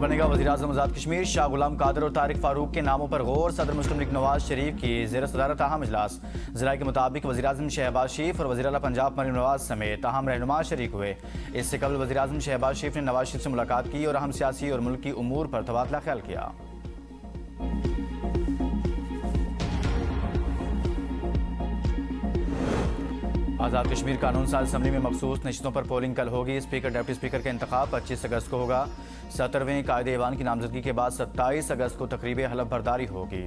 बनेगा वज़ीर-ए-आज़म आज़ाद कश्मीर। शाह गुलाम कादर और तारिक फारूक के नामों पर गौर। सदर मुस्लिम लीग नवाज शरीफ की ज़ेर सदारत अहम इजलास। ज़राए के मुताबिक वज़ीर-ए-आज़म शहबाज शरीफ और वज़ीर आला पंजाब मरीम नवाज समेत अहम रहनुमा शरीक हुए। इससे कबल वज़ीर-ए-आज़म शहबाज शरीफ ने नवाज शरीफ से मुलाकात की और अहम सियासी और मुल्की उमूर पर तबादला ख्याल किया। आज़ाद कश्मीर कानून साज असम्बली में मखसूस नशिस्तों पर पोलिंग कल होगी। स्पीकर डिप्टी स्पीकर का इंतखाब 25 अगस्त को होगा। 17वें कायदे ईवान की नामजदगी के बाद 27 अगस्त को तकरीब हलफ बर्दारी होगी।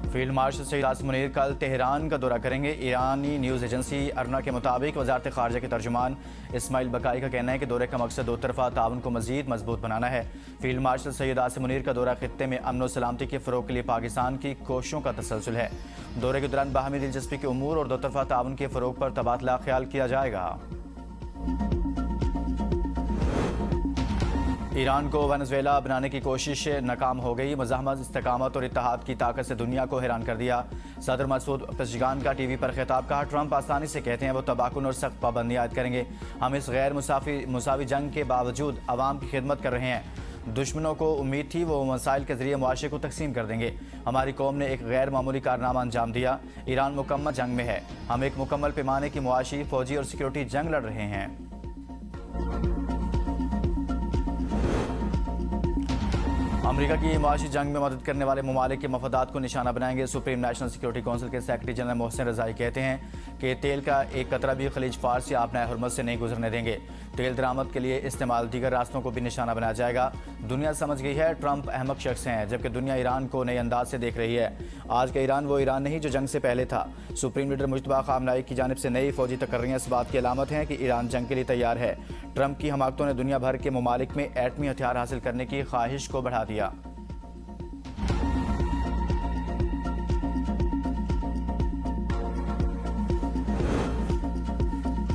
फील्ड मार्शल सईद आसिम मुनीर कल तेहरान का दौरा करेंगे। ईरानी न्यूज़ एजेंसी अरना के मुताबिक वज़ारत ख़ारजा के तर्जुमान इस्माइल बकाई का कहना है कि दौरे का मकसद दो तरफ़ा ताउन को मज़ीद मजबूत बनाना है। फील्ड मार्शल सईद आसिम मुनीर का दौरा खित्ते में अमन और सलामती के फ़रोग़ के लिए पाकिस्तान की कोशिशों का तसलसल है। दौरे के दौरान बाहमी दिलचस्पी के उमूर और दो तरफ़ा ताउन के फ़रोग़ पर तबादला ख्याल किया जाएगा। ईरान को वेनेजुएला बनाने की कोशिश नाकाम हो गई। मज़ाहमत, इस्तेकामत और इत्तेहाद की ताकत से दुनिया को हैरान कर दिया। सदर मसूद पेज़ेश्कियान का टीवी पर खिताब। कहा, ट्रंप आसानी से कहते हैं वो तबाकुन और सख्त पाबंदियाँ आयद करेंगे। हम इस गैर मुसावी जंग के बावजूद आवाम की खिदमत कर रहे हैं। दुश्मनों को उम्मीद थी वो मसाइल के जरिए मुआशरे को तकसीम कर देंगे। हमारी कौम ने एक गैर मामूली कारनामा अंजाम दिया। ईरान मुकम्मल जंग में है। हम एक मुकम्मल पैमाने की मुआशी, फौजी और सिक्योरिटी जंग लड़ रहे हैं। अमेरिका की मुआशी जंग में मदद करने वाले ममालिक के मफादात को निशाना बनाएंगे। सुप्रीम नेशनल सिक्योरिटी कौंसिल के सेक्रेटरी जनरल मोहसिन रज़ाई कहते हैं कि तेल का एक कतरा भी खलीज फार्स या अपना हुर्मत से नहीं गुजरने देंगे। तेल दरामद के लिए इस्तेमाल दीगर रास्तों को भी निशाना बनाया जाएगा। दुनिया समझ गई है ट्रंप अहमक शख्स हैं, जबकि दुनिया ईरान को नए अंदाज से देख रही है। आज का ईरान वो ईरान नहीं जो जंग से पहले था। सुप्रीम लीडर मुज्तबा खामनाई की जानिब से नई फौजी तकर्रियाँ इस बात की अलामत हैं कि ईरान जंग के लिए तैयार है। ट्रंप की हमाकतों ने दुनिया भर के ममालिक में एटमी हथियार हासिल करने की ख्वाहिश को बढ़ा दिया।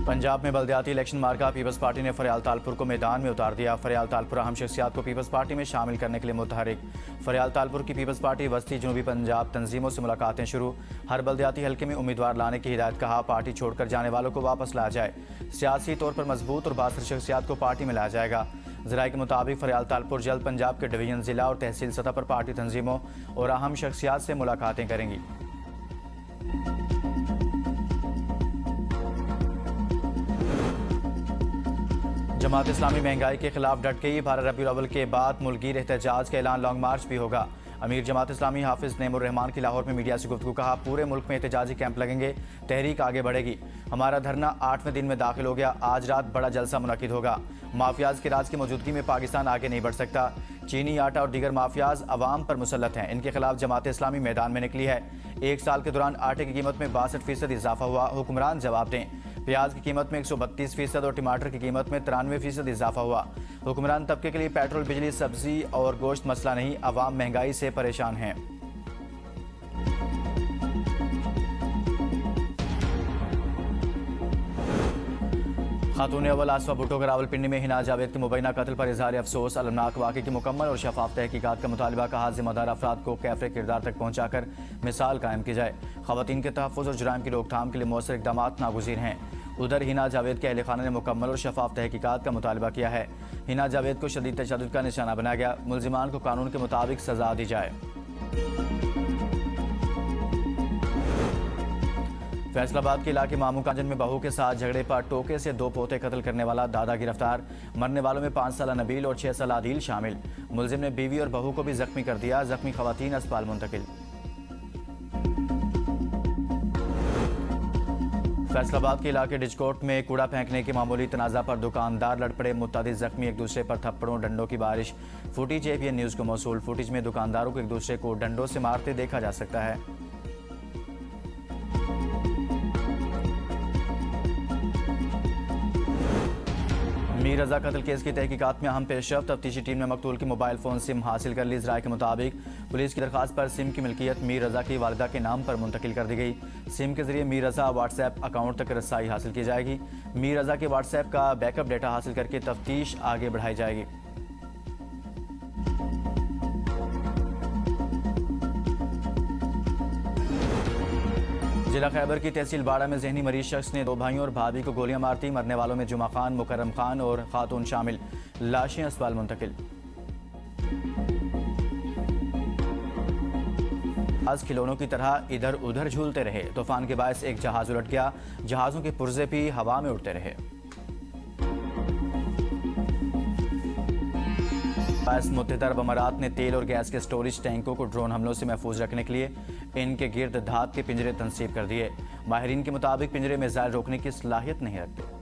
पंजाब में बल्दियाती इलेक्शन मार्का। पीपल्स पार्टी ने फरियाल तालपुर को मैदान में उतार दिया। फरियाल तालपुर अहम शख्सियात को पीपल्स पार्टी में शामिल करने के लिए मुतहरिक। फरियाल तालपुर की पीपल्स पार्टी वस्ती जनूबी पंजाब तंजीमों से मुलाकातें शुरू। हर बल्दियाती हल्के में उम्मीदवार लाने की हिदायत। कहा, पार्टी छोड़कर जाने वालों को वापस लाया जाए। सियासी तौर पर मजबूत और बासर शख्सियात को पार्टी में लाया जाएगा। ज़राए के मुताबिक फरियाल तालपुर जल्द पंजाब के डिवीजन, जिला और तहसील सतह पर पार्टी तंजीमों और अहम शख्सियात से मुलाकातें करेंगी। जमात इस्लामी महंगाई के खिलाफ डट गई। 12 रबीउल अव्वल के बाद मुल्कीर एहतजाज का ऐलान। लॉन्ग मार्च भी होगा। अमीर जमात इस्लामी हाफिज नईमुर रहमान की लाहौर में मीडिया से गुफ्तगू। कहा, पूरे मुल्क में एहतजाजी कैंप लगेंगे। तहरीक आगे बढ़ेगी। हमारा धरना 8वें दिन में दाखिल हो गया। आज रात बड़ा जलसा मुनक्किद होगा। माफियाज के राज की मौजूदगी में पाकिस्तान आगे नहीं बढ़ सकता। चीनी आटा और दीगर माफियाज अवाम पर मुसल्लत हैं। इनके खिलाफ जमात इस्लामी मैदान में निकली है। एक साल के दौरान आटे की कीमत में 62% इजाफा हुआ। हुक्मरान जवाब दें। प्याज की कीमत में 132% और टमाटर की कीमत में 93% इजाफा हुआ। हुक्मरान तबके के लिए पेट्रोल, बिजली, सब्जी और गोश्त मसला नहीं। अवाम महंगाई से परेशान हैं। खातून अव्वल आसफा भुट्टो का रावलपिंडी में हिना जावेद के मुबैना कत्ल पर इजहार अफसोस। अलमनाक वाक़े की मुकम्मल और शफाफ तहकीकात का मुतालबा। कहा, जिम्मेदार अफराद को कैफरे किरदार तक पहुँचाकर मिसाल कायम की जाए। ख़वातीन के तहफ़्फ़ुज़ और जुराइम की रोकथाम के लिए मौसर इक़दाम नागुज़ीर हैं। उधर हिना जावेद के अहल खाना ने मुकम्मल और शफाफ तहकीकात का मुतालबा किया है। हिना जावेद को शदीद तशद्दुद का निशाना बनाया गया। मुल्ज़िमान को कानून के मुताबिक सज़ा दी जाए। फैसलाबाद के इलाके मामूकांजन में बहू के साथ झगड़े पर टोके से 2 पोते कत्ल करने वाला दादा गिरफ्तार। मरने वालों में 5 साला नबील और 6 साला आदिल शामिल। मुलजिम ने बीवी और बहू को भी जख्मी कर दिया। जख्मी खवातीन अस्पताल मुंतकिल। फैसलाबाद के इलाके डिजकोट में कूड़ा फेंकने के मामूली तनाज़ा पर दुकानदार लड़ पड़े। मुत्तादिद जख्मी, एक दूसरे पर थप्पड़ों डंडों की बारिश। फुटेज APN न्यूज़ को मौसूल। फुटेज में दुकानदारों को एक दूसरे को डंडों से मारते देखा जा सकता है। मीर रजा कत्ल केस की तहकीकात में अहम पेशरफ्त। तफ्तीशी टीम ने मकतूल की मोबाइल फ़ोन सिम हासिल कर ली। ज़राए के मुताबिक पुलिस की दरख्वास्त पर सिम की मिल्कियत मीर रजा की वालिदा के नाम पर मुंतकिल कर दी गई। सिम के जरिए मीर रजा व्हाट्सएप अकाउंट तक रसाई हासिल की जाएगी। मीर रजा के व्हाट्सएप का बैकअप डेटा हासिल करके तफ्तीश आगे बढ़ाई जाएगी। जिला खैबर की तहसील बाड़ा में जहनी मरीज शख्स ने 2 भाइयों और भाभी को गोलियां मारती। मरने वालों में जुमा खान, मुकर्रम खान और खातून शामिल। लाशें अस्पताल मुंतकिल। आज खिलौनों की तरह इधर उधर झूलते रहे। तूफान के बायस एक जहाज उलट गया। जहाजों के पुर्जे भी हवा में उड़ते रहे। मुत्तहिदा अरब अमारात ने तेल और गैस के स्टोरेज टैंकों को ड्रोन हमलों से महफूज रखने के लिए इनके गिर्द धात के पिंजरे तंसीब कर दिए। माहिरीन के मुताबिक पिंजरे मिसाइल रोकने की सलाहियत नहीं रखते।